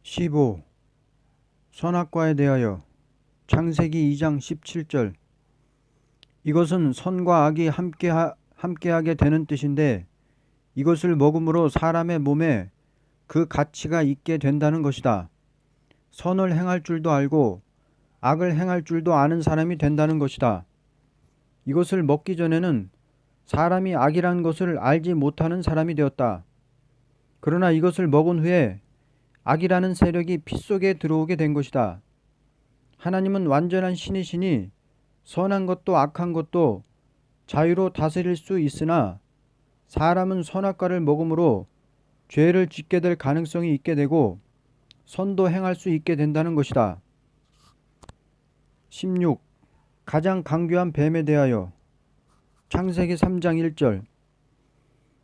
15. 선악과에 대하여. 창세기 2장 17절. 이것은 선과 악이 함께하게 되는 뜻인데, 이것을 먹음으로 사람의 몸에 그 가치가 있게 된다는 것이다. 선을 행할 줄도 알고 악을 행할 줄도 아는 사람이 된다는 것이다. 이것을 먹기 전에는 사람이 악이란 것을 알지 못하는 사람이 되었다. 그러나 이것을 먹은 후에 악이라는 세력이 피 속에 들어오게 된 것이다. 하나님은 완전한 신이시니 선한 것도 악한 것도 자유로 다스릴 수 있으나, 사람은 선악과를 먹음으로 죄를 짓게 될 가능성이 있게 되고 선도 행할 수 있게 된다는 것이다. 16. 가장 강교한 뱀에 대하여. 창세기 3장 1절.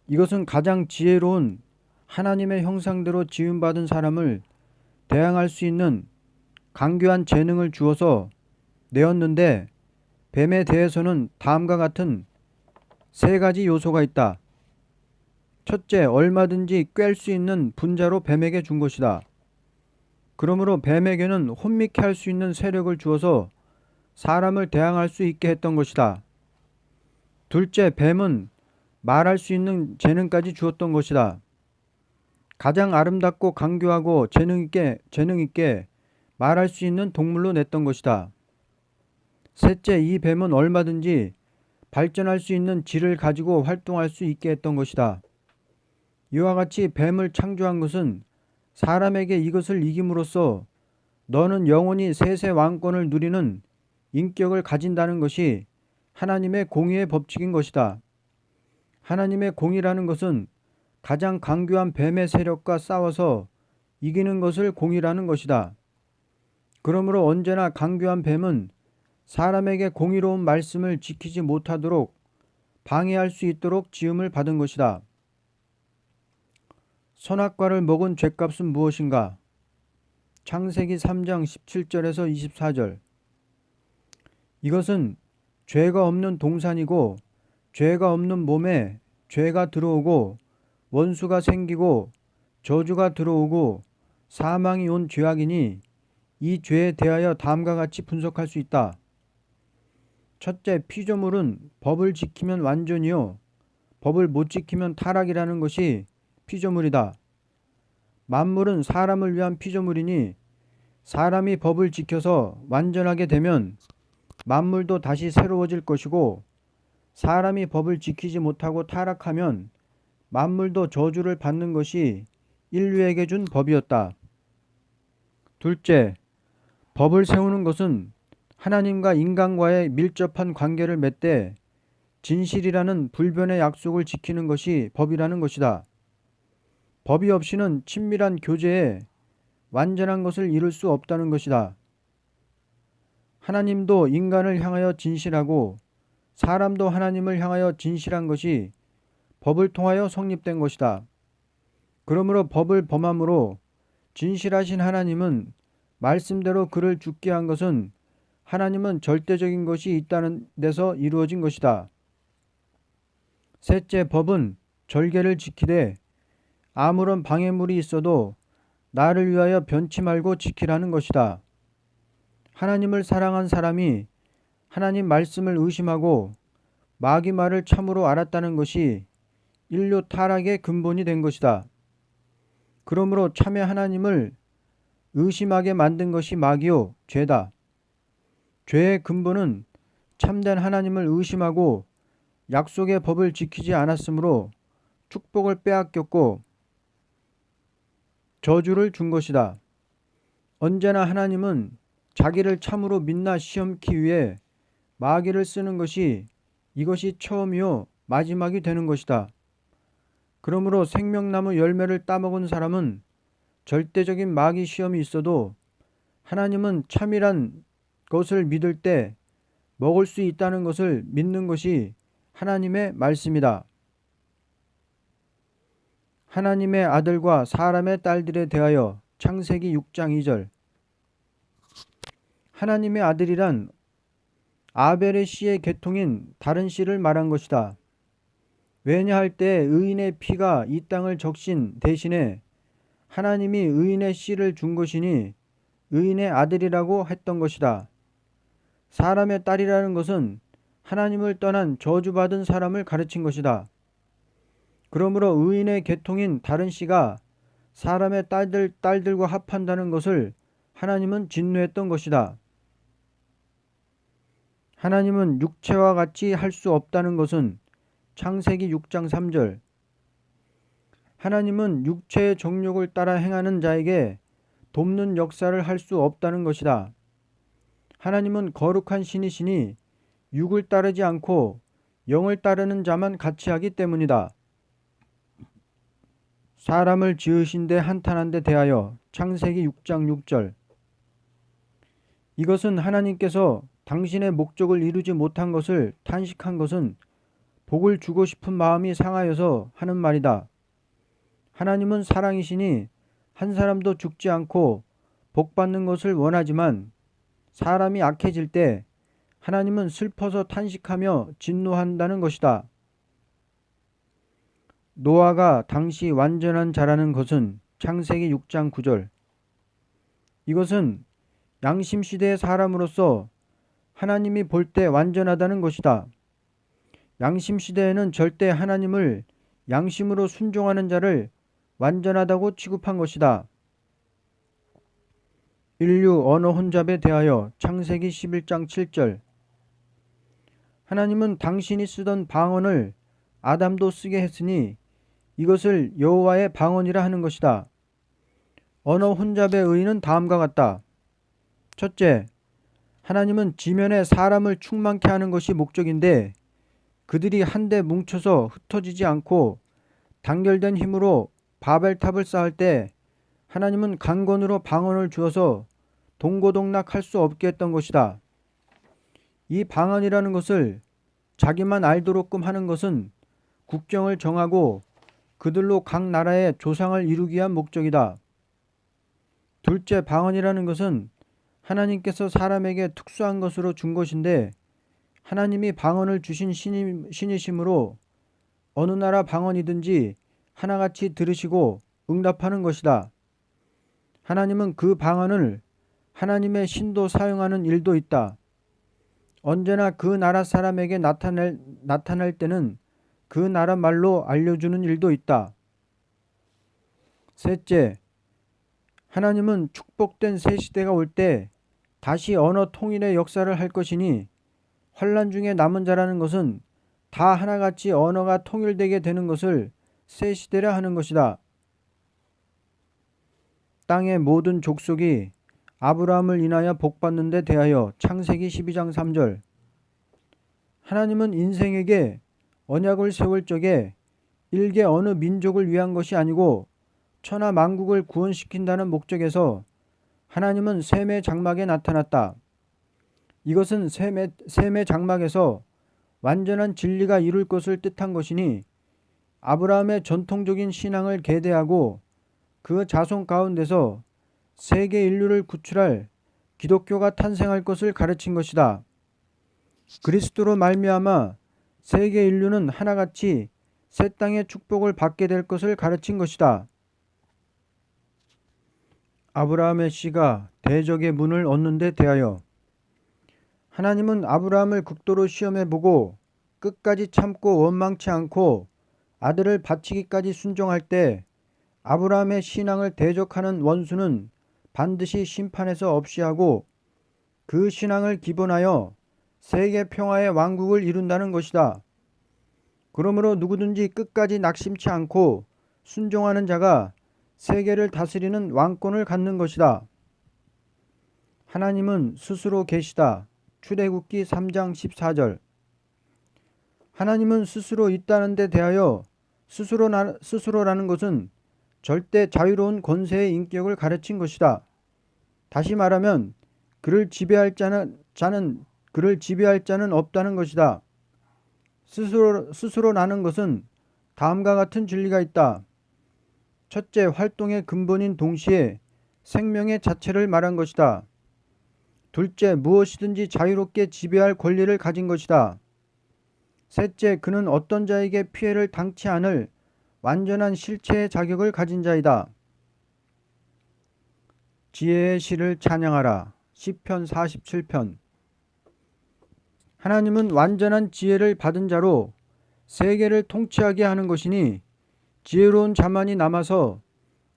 이것은 가장 지혜로운 하나님의 형상대로 지음받은 사람을 대항할 수 있는 강교한 재능을 주어서 내었는데, 뱀에 대해서는 다음과 같은 세 가지 요소가 있다. 첫째, 얼마든지 꿰을 수 있는 분자로 뱀에게 준 것이다. 그러므로 뱀에게는 혼미케 할 수 있는 세력을 주어서 사람을 대항할 수 있게 했던 것이다. 둘째, 뱀은 말할 수 있는 재능까지 주었던 것이다. 가장 아름답고 강교하고 재능 있게 말할 수 있는 동물로 냈던 것이다. 셋째, 이 뱀은 얼마든지 발전할 수 있는 질을 가지고 활동할 수 있게 했던 것이다. 이와 같이 뱀을 창조한 것은 사람에게 이것을 이김으로써 너는 영원히 세세 왕권을 누리는 인격을 가진다는 것이 하나님의 공의의 법칙인 것이다. 하나님의 공의라는 것은 가장 강교한 뱀의 세력과 싸워서 이기는 것을 공의라는 것이다. 그러므로 언제나 강교한 뱀은 사람에게 공의로운 말씀을 지키지 못하도록 방해할 수 있도록 지음을 받은 것이다. 선악과를 먹은 죗값은 무엇인가? 창세기 3장 17절에서 24절. 이것은 죄가 없는 동산이고, 죄가 없는 몸에 죄가 들어오고 원수가 생기고 저주가 들어오고 사망이 온 죄악이니, 이 죄에 대하여 다음과 같이 분석할 수 있다. 첫째, 피조물은 법을 지키면 완전이요 법을 못 지키면 타락이라는 것이 피조물이다. 만물은 사람을 위한 피조물이니, 사람이 법을 지켜서 완전하게 되면 만물도 다시 새로워질 것이고, 사람이 법을 지키지 못하고 타락하면 만물도 저주를 받는 것이 인류에게 준 법이었다. 둘째, 법을 세우는 것은 하나님과 인간과의 밀접한 관계를 맺되 진실이라는 불변의 약속을 지키는 것이 법이라는 것이다. 법이 없이는 친밀한 교제에 완전한 것을 이룰 수 없다는 것이다. 하나님도 인간을 향하여 진실하고 사람도 하나님을 향하여 진실한 것이 법을 통하여 성립된 것이다. 그러므로 법을 범함으로 진실하신 하나님은 말씀대로 그를 죽게 한 것은 하나님은 절대적인 것이 있다는 데서 이루어진 것이다. 셋째, 법은 절개를 지키되 아무런 방해물이 있어도 나를 위하여 변치 말고 지키라는 것이다. 하나님을 사랑한 사람이 하나님 말씀을 의심하고 마귀 말을 참으로 알았다는 것이 인류 타락의 근본이 된 것이다. 그러므로 참회 하나님을 의심하게 만든 것이 마귀요 죄다. 죄의 근본은 참된 하나님을 의심하고 약속의 법을 지키지 않았으므로 축복을 빼앗겼고 저주를 준 것이다. 언제나 하나님은 자기를 참으로 믿나 시험키 위해 마귀를 쓰는 것이 이것이 처음이요 마지막이 되는 것이다. 그러므로 생명나무 열매를 따먹은 사람은 절대적인 마귀 시험이 있어도 하나님은 참이란 것을 믿을 때 먹을 수 있다는 것을 믿는 것이 하나님의 말씀이다. 하나님의 아들과 사람의 딸들에 대하여. 창세기 6장 2절. 하나님의 아들이란 아벨의 씨의 계통인 다른 씨를 말한 것이다. 왜냐할 때 의인의 피가 이 땅을 적신 대신에 하나님이 의인의 씨를 준 것이니 의인의 아들이라고 했던 것이다. 사람의 딸이라는 것은 하나님을 떠난 저주받은 사람을 가르친 것이다. 그러므로 의인의 계통인 다른 씨가 사람의 딸들과 합한다는 것을 하나님은 진노했던 것이다. 하나님은 육체와 같이 할 수 없다는 것은 창세기 6장 3절. 하나님은 육체의 정욕을 따라 행하는 자에게 돕는 역사를 할 수 없다는 것이다. 하나님은 거룩한 신이시니 육을 따르지 않고 영을 따르는 자만 같이 하기 때문이다. 사람을 지으신 데 한탄한 데 대하여 창세기 6장 6절. 이것은 하나님께서 당신의 목적을 이루지 못한 것을 탄식한 것은 복을 주고 싶은 마음이 상하여서 하는 말이다. 하나님은 사랑이시니 한 사람도 죽지 않고 복 받는 것을 원하지만 사람이 악해질 때 하나님은 슬퍼서 탄식하며 진노한다는 것이다. 노아가 당시 완전한 자라는 것은 창세기 6장 9절. 이것은 양심시대의 사람으로서 하나님이 볼 때 완전하다는 것이다. 양심시대에는 절대 하나님을 양심으로 순종하는 자를 완전하다고 취급한 것이다. 인류 언어 혼잡에 대하여 창세기 11장 7절. 하나님은 당신이 쓰던 방언을 아담도 쓰게 했으니 이것을 여호와의 방언이라 하는 것이다. 언어 혼잡의 의의는 다음과 같다. 첫째, 하나님은 지면에 사람을 충만케 하는 것이 목적인데 그들이 한데 뭉쳐서 흩어지지 않고 단결된 힘으로 바벨탑을 쌓을 때 하나님은 강건으로 방언을 주어서 동고동락할 수 없게 했던 것이다. 이 방언이라는 것을 자기만 알도록끔 하는 것은 국경을 정하고 그들로 각 나라의 조상을 이루기 위한 목적이다. 둘째, 방언이라는 것은 하나님께서 사람에게 특수한 것으로 준 것인데 하나님이 방언을 주신 신이시므로 어느 나라 방언이든지 하나같이 들으시고 응답하는 것이다. 하나님은 그 방언을 하나님의 신도 사용하는 일도 있다. 언제나 그 나라 사람에게 나타날 때는 그 나라 말로 알려주는 일도 있다. 셋째, 하나님은 축복된 새 시대가 올 때 다시 언어 통일의 역사를 할 것이니 환난 중에 남은 자라는 것은 다 하나같이 언어가 통일되게 되는 것을 새 시대라 하는 것이다. 땅의 모든 족속이 아브라함을 인하여 복받는 데 대하여 창세기 12장 3절. 하나님은 인생에게 언약을 세울 적에 일개 어느 민족을 위한 것이 아니고 천하 만국을 구원시킨다는 목적에서 하나님은 셈의 장막에 나타났다. 이것은 셈의 장막에서 완전한 진리가 이룰 것을 뜻한 것이니 아브라함의 전통적인 신앙을 계대하고 그 자손 가운데서 세계 인류를 구출할 기독교가 탄생할 것을 가르친 것이다. 그리스도로 말미암아 세계 인류는 하나같이 새 땅의 축복을 받게 될 것을 가르친 것이다. 아브라함의 씨가 대적의 문을 얻는 데 대하여 하나님은 아브라함을 극도로 시험해 보고 끝까지 참고 원망치 않고 아들을 바치기까지 순종할 때 아브라함의 신앙을 대적하는 원수는 반드시 심판에서 없이하고 그 신앙을 기본하여 세계 평화의 왕국을 이룬다는 것이다. 그러므로 누구든지 끝까지 낙심치 않고 순종하는 자가 세계를 다스리는 왕권을 갖는 것이다. 하나님은 스스로 계시다. 출애굽기 3장 14절. 하나님은 스스로 있다는 데 대하여 스스로라는 것은 절대 자유로운 권세의 인격을 가르친 것이다. 다시 말하면 그를 지배할 자는 없다는 것이다. 스스로라는 것은 다음과 같은 진리가 있다. 첫째, 활동의 근본인 동시에 생명의 자체를 말한 것이다. 둘째, 무엇이든지 자유롭게 지배할 권리를 가진 것이다. 셋째, 그는 어떤 자에게 피해를 당치 않을 완전한 실체의 자격을 가진 자이다. 지혜의 시를 찬양하라. 시편 47편. 하나님은 완전한 지혜를 받은 자로 세계를 통치하게 하는 것이니 지혜로운 자만이 남아서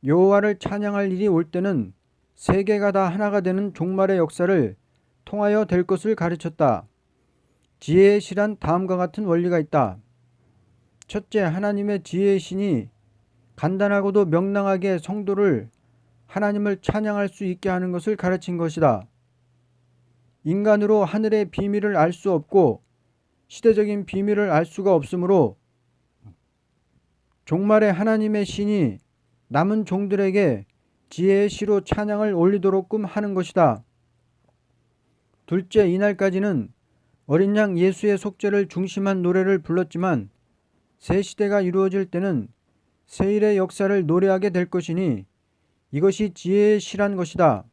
여호와를 찬양할 일이 올 때는 세계가 다 하나가 되는 종말의 역사를 통하여 될 것을 가르쳤다. 지혜의 시란 다음과 같은 원리가 있다. 첫째, 하나님의 지혜의 신이 간단하고도 명랑하게 성도를 하나님을 찬양할 수 있게 하는 것을 가르친 것이다. 인간으로 하늘의 비밀을 알 수 없고 시대적인 비밀을 알 수가 없으므로 종말의 하나님의 신이 남은 종들에게 지혜의 시로 찬양을 올리도록끔 하는 것이다. 둘째, 이날까지는 어린 양 예수의 속죄를 중심한 노래를 불렀지만 새 시대가 이루어질 때는 새 일의 역사를 노래하게 될 것이니 이것이 지혜의 시란 것이다.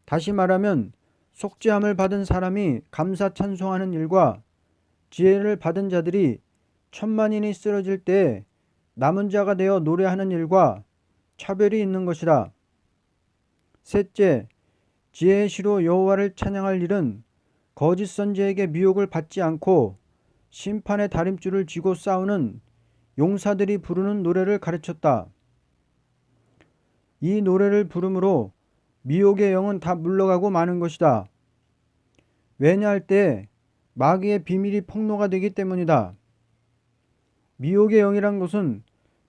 다시 말하면 속죄함을 받은 사람이 감사 찬송하는 일과 지혜를 받은 자들이 천만인이 쓰러질 때 남은 자가 되어 노래하는 일과 차별이 있는 것이다. 셋째, 지혜의 시로 여호와를 찬양할 일은 거짓 선지에게 미혹을 받지 않고 심판의 다림줄을 쥐고 싸우는 용사들이 부르는 노래를 가르쳤다. 이 노래를 부름으로 미혹의 영은 다 물러가고 마는 것이다. 왜냐할 때 마귀의 비밀이 폭로가 되기 때문이다. 미혹의 영이란 것은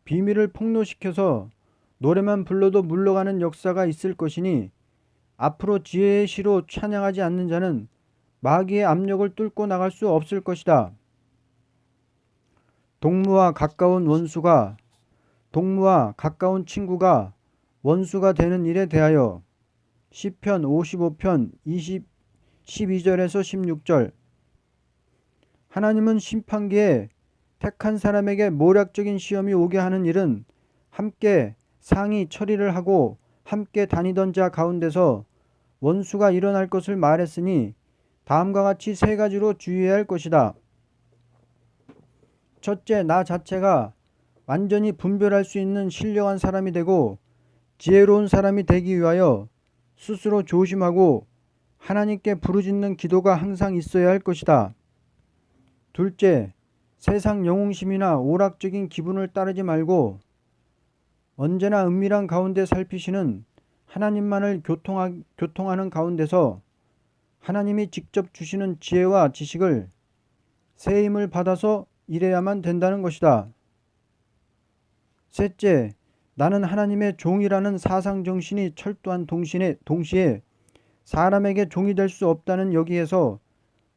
비밀을 폭로시켜서 노래만 불러도 물러가는 역사가 있을 것이니 앞으로 지혜의 시로 찬양하지 않는 자는 마귀의 압력을 뚫고 나갈 수 없을 것이다. 동무와 가까운 친구가 원수가 되는 일에 대하여 시편 55편 12절에서 16절. 하나님은 심판기에 택한 사람에게 모략적인 시험이 오게 하는 일은 함께 상의 처리를 하고 함께 다니던 자 가운데서 원수가 일어날 것을 말했으니 다음과 같이 세 가지로 주의해야 할 것이다. 첫째, 나 자체가 완전히 분별할 수 있는 신령한 사람이 되고 지혜로운 사람이 되기 위하여 스스로 조심하고 하나님께 부르짖는 기도가 항상 있어야 할 것이다. 둘째, 세상 영웅심이나 오락적인 기분을 따르지 말고 언제나 은밀한 가운데 살피시는 하나님만을 교통하는 가운데서 하나님이 직접 주시는 지혜와 지식을 새 힘을 받아서 일해야만 된다는 것이다. 셋째, 나는 하나님의 종이라는 사상정신이 철도한 동시에 사람에게 종이 될 수 없다는 여기에서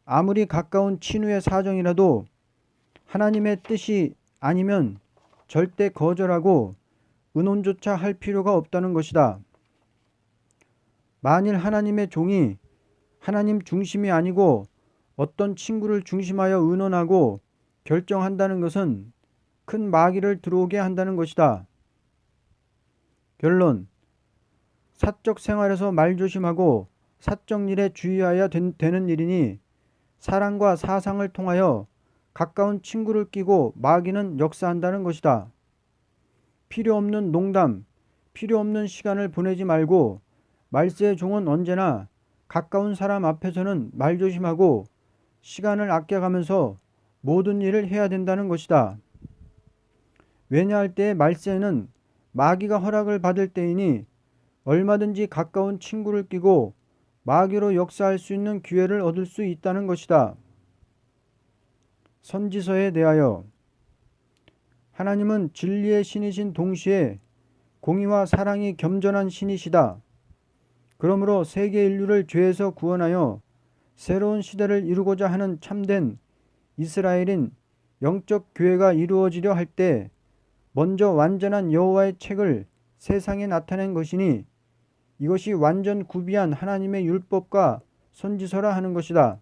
아무리 가까운 친구의 사정이라도 하나님의 뜻이 아니면 절대 거절하고 의논조차 할 필요가 없다는 것이다. 만일 하나님의 종이 하나님 중심이 아니고 어떤 친구를 중심하여 의논하고 결정한다는 것은 큰 마귀를 들어오게 한다는 것이다. 결론. 사적 생활에서 말조심하고 사적 일에 주의해야 되는 일이니 사랑과 사상을 통하여 가까운 친구를 끼고 마귀는 역사한다는 것이다. 필요 없는 농담, 필요 없는 시간을 보내지 말고 말세의 종은 언제나 가까운 사람 앞에서는 말조심하고 시간을 아껴가면서 모든 일을 해야 된다는 것이다. 왜냐할 때 말세는 마귀가 허락을 받을 때이니 얼마든지 가까운 친구를 끼고 마귀로 역사할 수 있는 기회를 얻을 수 있다는 것이다. 선지서에 대하여 하나님은 진리의 신이신 동시에 공의와 사랑이 겸전한 신이시다. 그러므로 세계 인류를 죄에서 구원하여 새로운 시대를 이루고자 하는 참된 이스라엘인 영적 교회가 이루어지려 할 때 먼저 완전한 여호와의 책을 세상에 나타낸 것이니 이것이 완전 구비한 하나님의 율법과 선지서라 하는 것이다.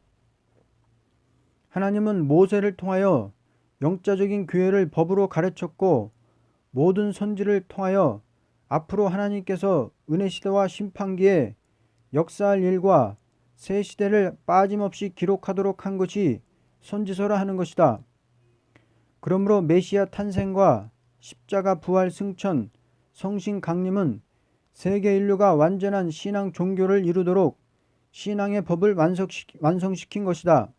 하나님은 모세를 통하여 영자적인 교회를 법으로 가르쳤고 모든 선지를 통하여 앞으로 하나님께서 은혜시대와 심판기에 역사할 일과 새 시대를 빠짐없이 기록하도록 한 것이 선지서라 하는 것이다. 그러므로 메시아 탄생과 십자가 부활 승천 성신 강림은 세계 인류가 완전한 신앙 종교를 이루도록 신앙의 법을 완성시킨 것이다.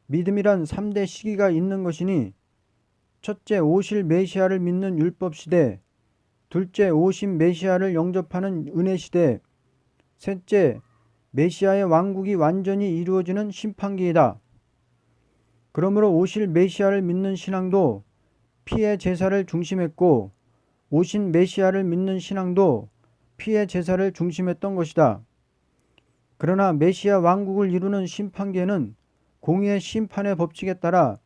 믿음이란 3대 시기가 있는 것이니 첫째 오실 메시아를 믿는 율법 시대, 둘째 오신 메시아를 영접하는 은혜 시대, 셋째 메시아의 왕국이 완전히 이루어지는 심판기이다. 그러므로 오실 메시아를 믿는 신앙도 피의 제사를 중심했고 오신 메시아를 믿는 신앙도 피의 제사를 중심했던 것이다. 그러나 메시아 왕국을 이루는 심판기에는 공의의 심판의 법칙에 따라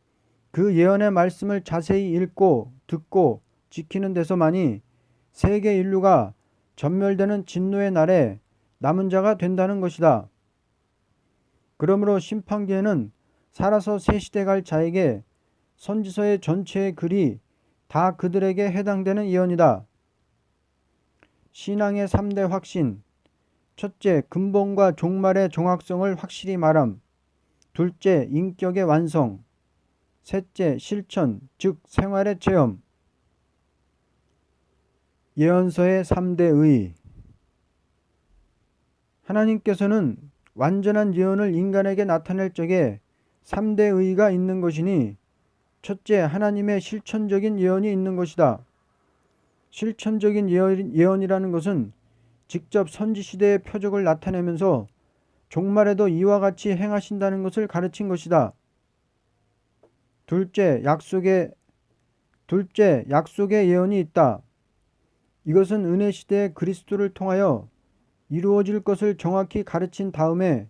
그 예언의 말씀을 자세히 읽고 듣고 지키는 데서만이 세계 인류가 전멸되는 진노의 날에 남은 자가 된다는 것이다. 그러므로 심판기에는 살아서 새 시대 갈 자에게 선지서의 전체의 글이 다 그들에게 해당되는 예언이다. 신앙의 3대 확신. 첫째, 근본과 종말의 정확성을 확실히 말함. 둘째, 인격의 완성. 셋째, 실천, 즉 생활의 체험. 예언서의 3대 의. 하나님께서는 완전한 예언을 인간에게 나타낼 적에 3대 의가 있는 것이니 첫째, 하나님의 실천적인 예언이 있는 것이다. 실천적인 예언이라는 것은 직접 선지시대의 표적을 나타내면서 종말에도 이와 같이 행하신다는 것을 가르친 것이다. 둘째, 약속의 예언이 있다. 이것은 은혜 시대의 그리스도를 통하여 이루어질 것을 정확히 가르친 다음에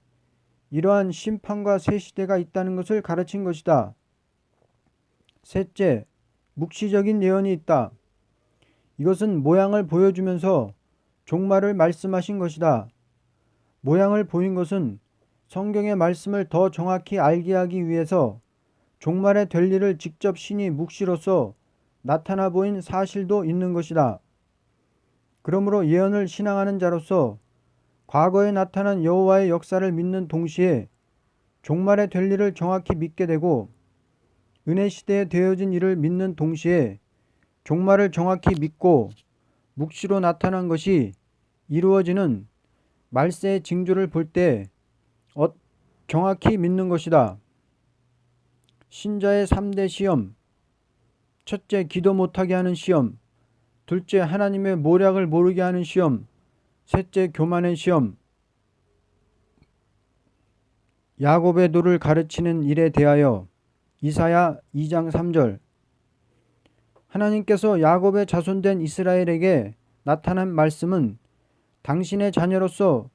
이러한 심판과 새 시대가 있다는 것을 가르친 것이다. 셋째, 묵시적인 예언이 있다. 이것은 모양을 보여주면서 종말을 말씀하신 것이다. 모양을 보인 것은 성경의 말씀을 더 정확히 알게 하기 위해서 종말에 될 일을 직접 신이 묵시로서 나타나 보인 사실도 있는 것이다. 그러므로 예언을 신앙하는 자로서 과거에 나타난 여호와의 역사를 믿는 동시에 종말에 될 일을 정확히 믿게 되고 은혜 시대에 되어진 일을 믿는 동시에 종말을 정확히 믿고 묵시로 나타난 것이 이루어지는 말세의 징조를 볼 때 정확히 믿는 것이다. 신자의 3대 시험. 첫째, 기도 못하게 하는 시험. 둘째, 하나님의 모략을 모르게 하는 시험. 셋째, 교만의 시험. 야곱의 도를 가르치는 일에 대하여 이사야 2장 3절. 하나님께서 야곱의 자손된 이스라엘에게 나타난 말씀은 당신의 자녀로서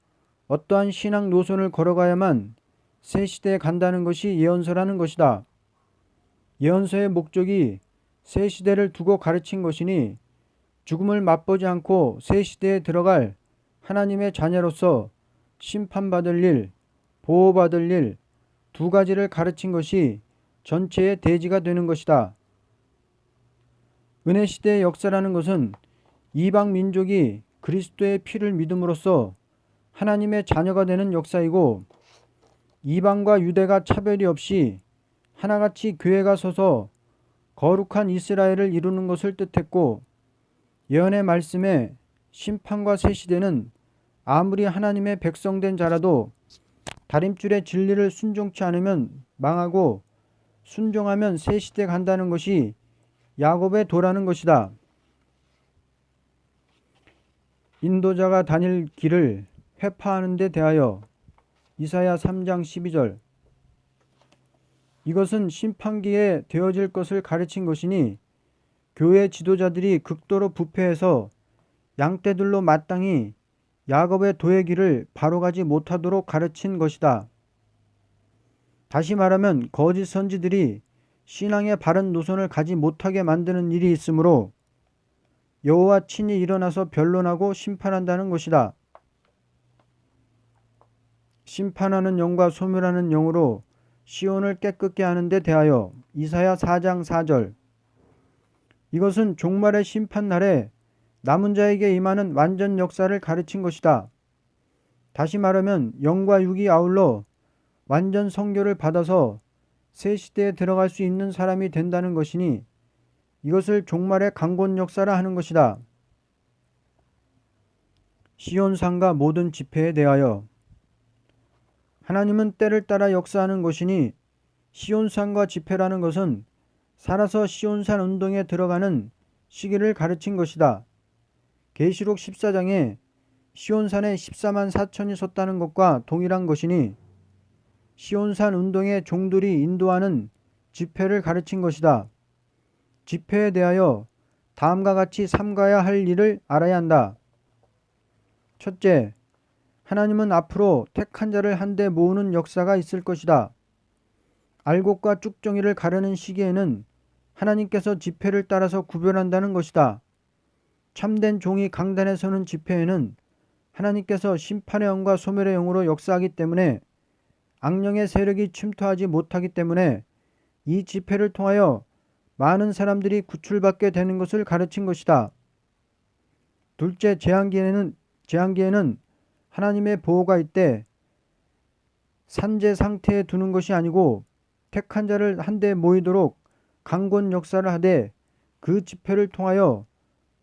어떠한 신앙 노선을 걸어가야만 새 시대에 간다는 것이 예언서라는 것이다. 예언서의 목적이 새 시대를 두고 가르친 것이니 죽음을 맛보지 않고 새 시대에 들어갈 하나님의 자녀로서 심판받을 일, 보호받을 일, 두 가지를 가르친 것이 전체의 대지가 되는 것이다. 은혜 시대의 역사라는 것은 이방 민족이 그리스도의 피를 믿음으로써 하나님의 자녀가 되는 역사이고 이방과 유대가 차별이 없이 하나같이 교회가 서서 거룩한 이스라엘을 이루는 것을 뜻했고 예언의 말씀에 심판과 새 시대는 아무리 하나님의 백성된 자라도 다림줄의 진리를 순종치 않으면 망하고 순종하면 새 시대 간다는 것이 야곱의 도라는 것이다. 인도자가 다닐 길을 회파하는 데 대하여 이사야 3장 12절. 이것은 심판기에 되어질 것을 가르친 것이니 교회 지도자들이 극도로 부패해서 양떼들로 마땅히 야곱의 도의 길을 바로 가지 못하도록 가르친 것이다. 다시 말하면 거짓 선지들이 신앙의 바른 노선을 가지 못하게 만드는 일이 있으므로 여호와 친히 일어나서 변론하고 심판한다는 것이다. 심판하는 영과 소멸하는 영으로 시온을 깨끗게 하는 데 대하여 이사야 4장 4절. 이것은 종말의 심판날에 남은 자에게 임하는 완전 역사를 가르친 것이다. 다시 말하면 영과 육이 아울러 완전 성교를 받아서 새 시대에 들어갈 수 있는 사람이 된다는 것이니 이것을 종말의 강권 역사라 하는 것이다. 시온산과 모든 집회에 대하여. 하나님은 때를 따라 역사하는 것이니 시온산과 집회라는 것은 살아서 시온산 운동에 들어가는 시기를 가르친 것이다. 계시록 14장에 시온산에 14만 4천이 섰다는 것과 동일한 것이니 시온산 운동의 종들이 인도하는 집회를 가르친 것이다. 집회에 대하여 다음과 같이 삼가야 할 일을 알아야 한다. 첫째, 하나님은 앞으로 택한 자를 한데 모으는 역사가 있을 것이다. 알곡과 쭉정이를 가르는 시기에는 하나님께서 집회를 따라서 구별한다는 것이다. 참된 종이 강단에 서는 집회에는 하나님께서 심판의 영과 소멸의 영으로 역사하기 때문에 악령의 세력이 침투하지 못하기 때문에 이 집회를 통하여 많은 사람들이 구출받게 되는 것을 가르친 것이다. 둘째, 재앙기에는 하나님의 보호가 있되 산재 상태에 두는 것이 아니고 택한 자를 한데 모이도록 강권 역사를 하되 그 집회를 통하여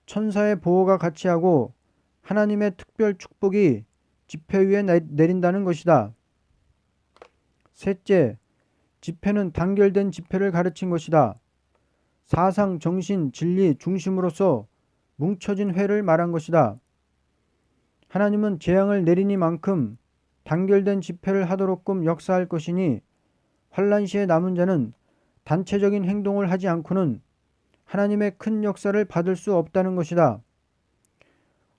천사의 보호가 같이 하고 하나님의 특별 축복이 집회 위에 내린다는 것이다. 셋째, 집회는 단결된 집회를 가르친 것이다. 사상, 정신, 진리 중심으로서 뭉쳐진 회를 말한 것이다. 하나님은 재앙을 내리니만큼 단결된 집회를 하도록끔 역사할 것이니 환난 시에 남은 자는 단체적인 행동을 하지 않고는 하나님의 큰 역사를 받을 수 없다는 것이다.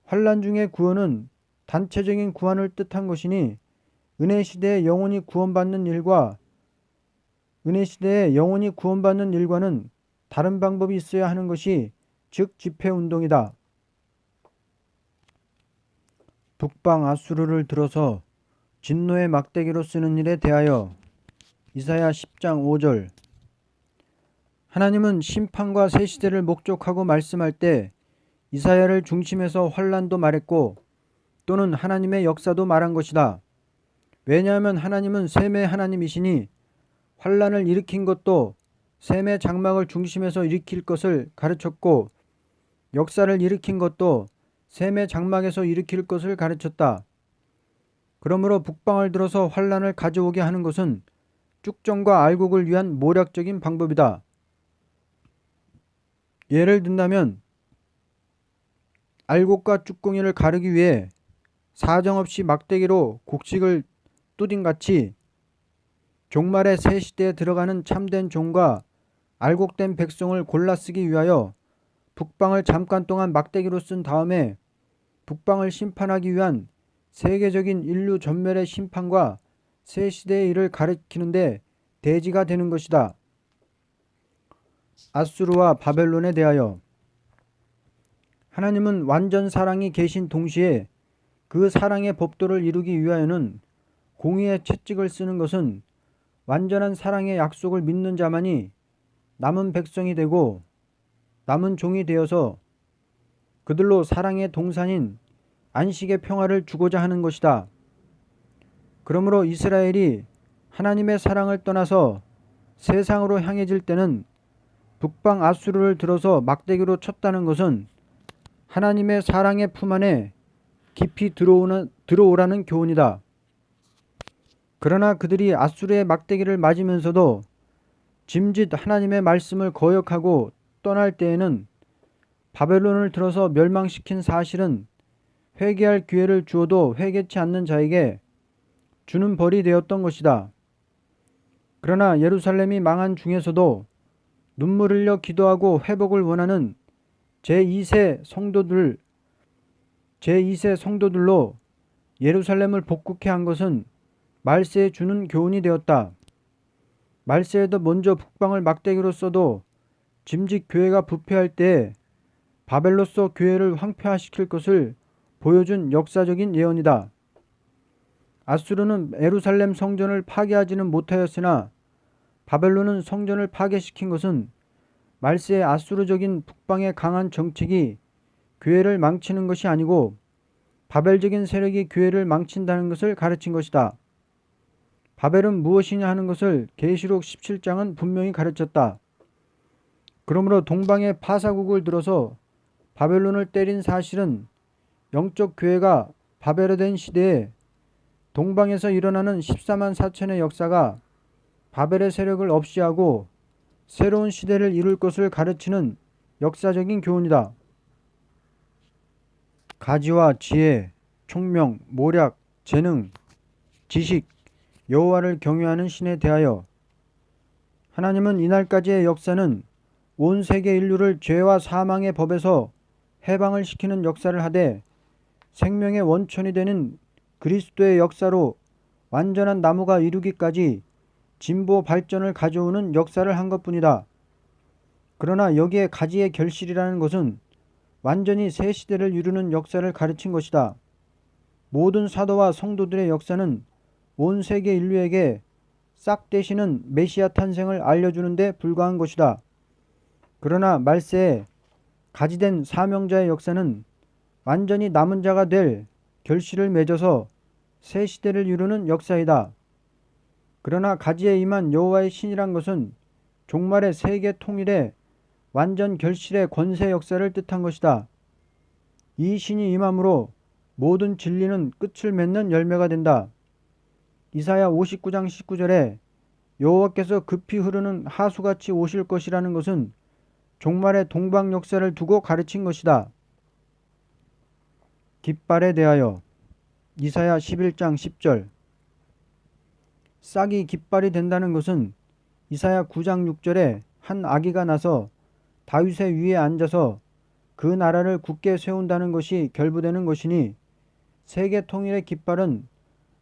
환난 중의 구원은 단체적인 구원을 뜻한 것이니 은혜 시대에 영혼이 구원받는 일과는 다른 방법이 있어야 하는 것이 즉 집회운동이다. 북방 아수르를 들어서 진노의 막대기로 쓰는 일에 대하여. 이사야 10장 5절. 하나님은 심판과 새 시대를 목적하고 말씀할 때 이사야를 중심해서 환난도 말했고 또는 하나님의 역사도 말한 것이다. 왜냐하면 하나님은 셈의 하나님이시니 환난을 일으킨 것도 셈의 장막을 중심해서 일으킬 것을 가르쳤고 역사를 일으킨 것도 셈의 장막에서 일으킬 것을 가르쳤다. 그러므로 북방을 들어서 환난을 가져오게 하는 것은 쭉정과 알곡을 위한 모략적인 방법이다. 예를 든다면 알곡과 쭉공이를 가르기 위해 사정없이 막대기로 곡식을 뚜딘같이 종말의 새 시대에 들어가는 참된 종과 알곡된 백성을 골라 쓰기 위하여 북방을 잠깐 동안 막대기로 쓴 다음에 북방을 심판하기 위한 세계적인 인류 전멸의 심판과 새 시대의 일을 가리키는데 대지가 되는 것이다. 아수르와 바벨론에 대하여. 하나님은 완전 사랑이 계신 동시에 그 사랑의 법도를 이루기 위하여는 공의의 채찍을 쓰는 것은 완전한 사랑의 약속을 믿는 자만이 남은 백성이 되고 남은 종이 되어서 그들로 사랑의 동산인 안식의 평화를 주고자 하는 것이다. 그러므로 이스라엘이 하나님의 사랑을 떠나서 세상으로 향해질 때는 북방 아수르를 들어서 막대기로 쳤다는 것은 하나님의 사랑의 품 안에 깊이 들어오라는 교훈이다. 그러나 그들이 아수르의 막대기를 맞으면서도 짐짓 하나님의 말씀을 거역하고 떠날 때에는 바벨론을 들어서 멸망시킨 사실은 회개할 기회를 주어도 회개치 않는 자에게 주는 벌이 되었던 것이다. 그러나 예루살렘이 망한 중에서도 눈물 흘려 기도하고 회복을 원하는 제2세 성도들로 예루살렘을 복국해 한 것은 말세에 주는 교훈이 되었다. 말세에도 먼저 북방을 막대기로 써도 짐짓 교회가 부패할 때에 바벨로서 교회를 황폐화시킬 것을 보여준 역사적인 예언이다. 아수르는 예루살렘 성전을 파괴하지는 못하였으나 바벨론은 성전을 파괴시킨 것은 말세의 아수르적인 북방의 강한 정책이 교회를 망치는 것이 아니고 바벨적인 세력이 교회를 망친다는 것을 가르친 것이다. 바벨은 무엇이냐 하는 것을 계시록 17장은 분명히 가르쳤다. 그러므로 동방의 파사국을 들어서 바벨론을 때린 사실은 영적 교회가 바벨화된 시대에 동방에서 일어나는 14만 4천의 역사가 바벨의 세력을 없이하고 새로운 시대를 이룰 것을 가르치는 역사적인 교훈이다. 가지와 지혜, 총명, 모략, 재능, 지식, 여호와를 경외하는 신에 대하여 하나님은 이날까지의 역사는 온 세계 인류를 죄와 사망의 법에서 해방을 시키는 역사를 하되 생명의 원천이 되는 그리스도의 역사로 완전한 나무가 이루기까지 진보 발전을 가져오는 역사를 한 것뿐이다. 그러나 여기에 가지의 결실이라는 것은 완전히 새 시대를 이루는 역사를 가르친 것이다. 모든 사도와 성도들의 역사는 온 세계 인류에게 싹 되시는 메시아 탄생을 알려주는 데 불과한 것이다. 그러나 말세에 가지된 사명자의 역사는 완전히 남은 자가 될 결실을 맺어서 새 시대를 이루는 역사이다. 그러나 가지에 임한 여호와의 신이란 것은 종말의 세계 통일의 완전 결실의 권세 역사를 뜻한 것이다. 이 신이 임함으로 모든 진리는 끝을 맺는 열매가 된다. 이사야 59장 19절에 여호와께서 급히 흐르는 하수같이 오실 것이라는 것은 종말의 동방 역사를 두고 가르친 것이다. 깃발에 대하여 이사야 11장 10절 싹이 깃발이 된다는 것은 이사야 9장 6절에 한 아기가 나서 다윗의 위에 앉아서 그 나라를 굳게 세운다는 것이 결부되는 것이니 세계 통일의 깃발은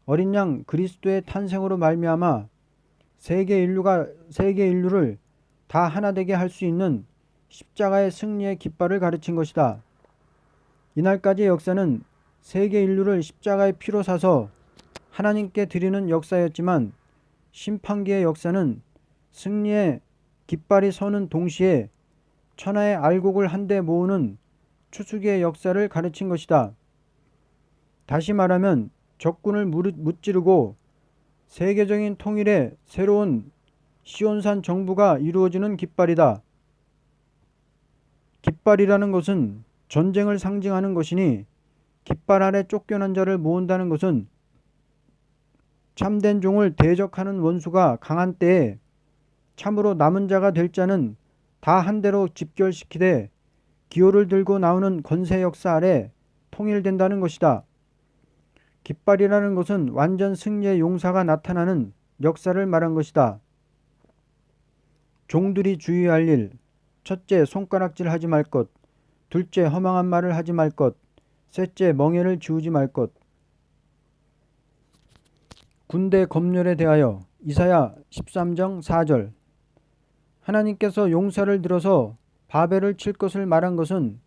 어린 양 그리스도의 탄생으로 말미암아 세계 인류를 다 하나 되게 할 수 있는 십자가의 승리의 깃발을 가르친 것이다. 이날까지의 역사는 세계 인류를 십자가의 피로 사서 하나님께 드리는 역사였지만 심판기의 역사는 승리의 깃발이 서는 동시에 천하의 알곡을 한데 모으는 추수기의 역사를 가르친 것이다. 다시 말하면 적군을 무찌르고 세계적인 통일의 새로운 시온산 정부가 이루어지는 깃발이다. 깃발이라는 것은 전쟁을 상징하는 것이니 깃발 아래 쫓겨난 자를 모은다는 것은 참된 종을 대적하는 원수가 강한 때에 참으로 남은 자가 될 자는 다 한대로 집결시키되 기호를 들고 나오는 권세 역사 아래 통일된다는 것이다. 깃발이라는 것은 완전 승리의 용사가 나타나는 역사를 말한 것이다. 종들이 주의할 일, 첫째 손가락질 하지 말 것, 둘째 허망한 말을 하지 말 것, 셋째 멍에를 지우지 말 것. 군대 검열에 대하여 이사야 13장 4절 하나님께서 용사를 들어서 바벨을 칠 것을 말한 것은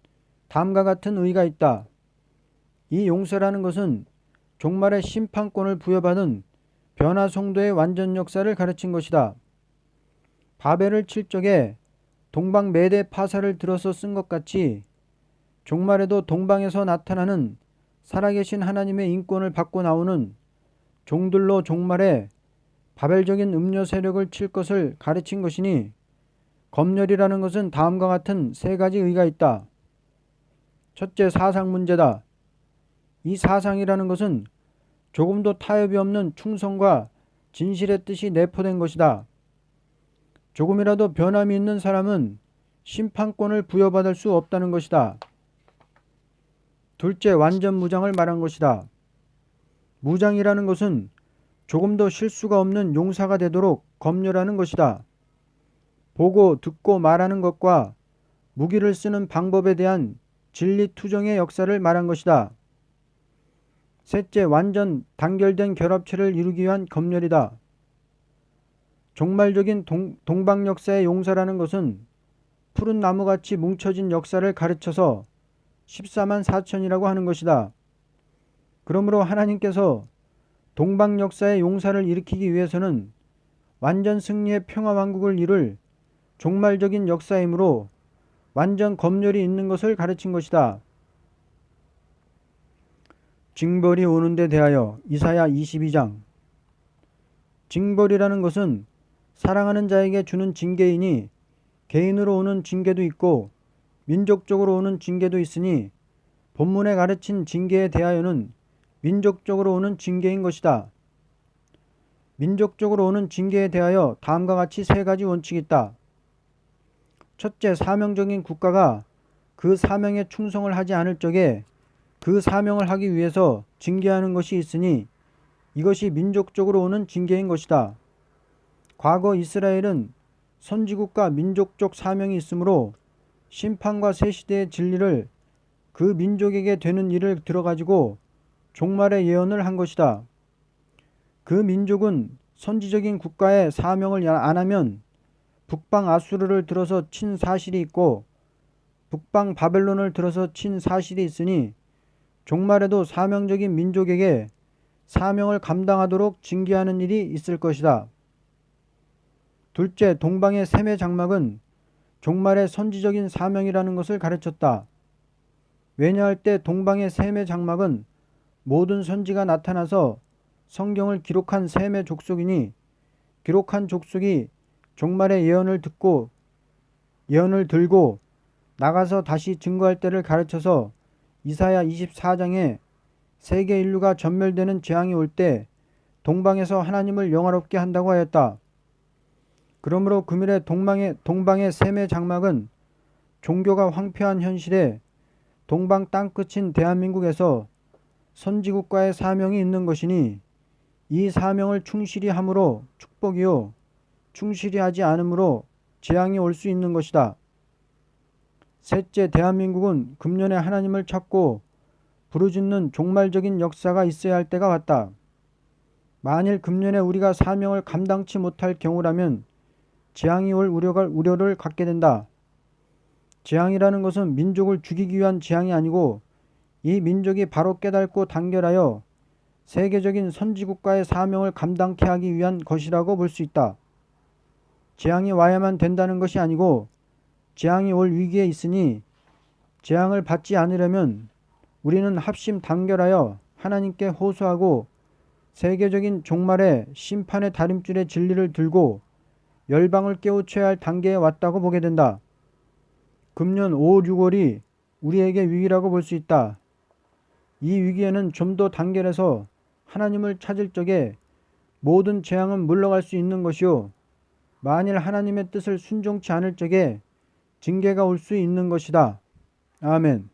다음과 같은 의의가 있다. 이 용사라는 것은 종말의 심판권을 부여받은 변화성도의 완전 역사를 가르친 것이다. 바벨을 칠 적에 동방 메대 파사를 들어서 쓴 것 같이 종말에도 동방에서 나타나는 살아계신 하나님의 인권을 받고 나오는 종들로 종말에 바벨적인 음료 세력을 칠 것을 가르친 것이니 검열이라는 것은 다음과 같은 세 가지 의의가 있다. 첫째, 사상 문제다. 이 사상이라는 것은 조금도 타협이 없는 충성과 진실의 뜻이 내포된 것이다. 조금이라도 변함이 있는 사람은 심판권을 부여받을 수 없다는 것이다. 둘째, 완전 무장을 말한 것이다. 무장이라는 것은 조금도 실수가 없는 용사가 되도록 검열하는 것이다. 보고 듣고 말하는 것과 무기를 쓰는 방법에 대한 진리 투정의 역사를 말한 것이다. 셋째, 완전 단결된 결합체를 이루기 위한 검열이다. 종말적인 동방 역사의 용사라는 것은 푸른 나무같이 뭉쳐진 역사를 가르쳐서 14만 4천이라고 하는 것이다. 그러므로 하나님께서 동방 역사의 용사를 일으키기 위해서는 완전 승리의 평화왕국을 이룰 종말적인 역사이므로 완전 검열이 있는 것을 가르친 것이다. 징벌이 오는 데 대하여 이사야 22장 징벌이라는 것은 사랑하는 자에게 주는 징계이니 개인으로 오는 징계도 있고 민족적으로 오는 징계도 있으니 본문에 가르친 징계에 대하여는 민족적으로 오는 징계인 것이다. 민족적으로 오는 징계에 대하여 다음과 같이 세 가지 원칙이 있다. 첫째, 사명적인 국가가 그 사명에 충성을 하지 않을 적에 그 사명을 하기 위해서 징계하는 것이 있으니 이것이 민족적으로 오는 징계인 것이다. 과거 이스라엘은 선지국가 민족적 사명이 있으므로 심판과 새 시대의 진리를 그 민족에게 되는 일을 들어가지고 종말의 예언을 한 것이다. 그 민족은 선지적인 국가의 사명을 안 하면 북방 아수르를 들어서 친 사실이 있고 북방 바벨론을 들어서 친 사실이 있으니 종말에도 사명적인 민족에게 사명을 감당하도록 징계하는 일이 있을 것이다. 둘째, 동방의 셈의 장막은 종말의 선지적인 사명이라는 것을 가르쳤다. 왜냐할 때 동방의 셈의 장막은 모든 선지가 나타나서 성경을 기록한 셈의 족속이니 기록한 족속이 종말의 예언을 들고 나가서 다시 증거할 때를 가르쳐서 이사야 24장에 세계 인류가 전멸되는 재앙이 올 때 동방에서 하나님을 영화롭게 한다고 하였다. 그러므로 금일의 동방의 셈의 장막은 종교가 황폐한 현실에 동방 땅끝인 대한민국에서 선지국가의 사명이 있는 것이니 이 사명을 충실히 함으로 축복이요 충실히 하지 않으므로 재앙이 올 수 있는 것이다. 셋째, 대한민국은 금년에 하나님을 찾고 부르짖는 종말적인 역사가 있어야 할 때가 왔다. 만일 금년에 우리가 사명을 감당치 못할 경우라면 재앙이 올 우려를 갖게 된다. 재앙이라는 것은 민족을 죽이기 위한 재앙이 아니고 이 민족이 바로 깨닫고 단결하여 세계적인 선지국가의 사명을 감당케 하기 위한 것이라고 볼 수 있다. 재앙이 와야만 된다는 것이 아니고 재앙이 올 위기에 있으니 재앙을 받지 않으려면 우리는 합심 단결하여 하나님께 호소하고 세계적인 종말의 심판의 다림줄의 진리를 들고 열방을 깨우쳐야 할 단계에 왔다고 보게 된다. 금년 5, 6월이 우리에게 위기라고 볼 수 있다. 이 위기에는 좀 더 단결해서 하나님을 찾을 적에 모든 재앙은 물러갈 수 있는 것이요 만일 하나님의 뜻을 순종치 않을 적에 징계가 올 수 있는 것이다. 아멘.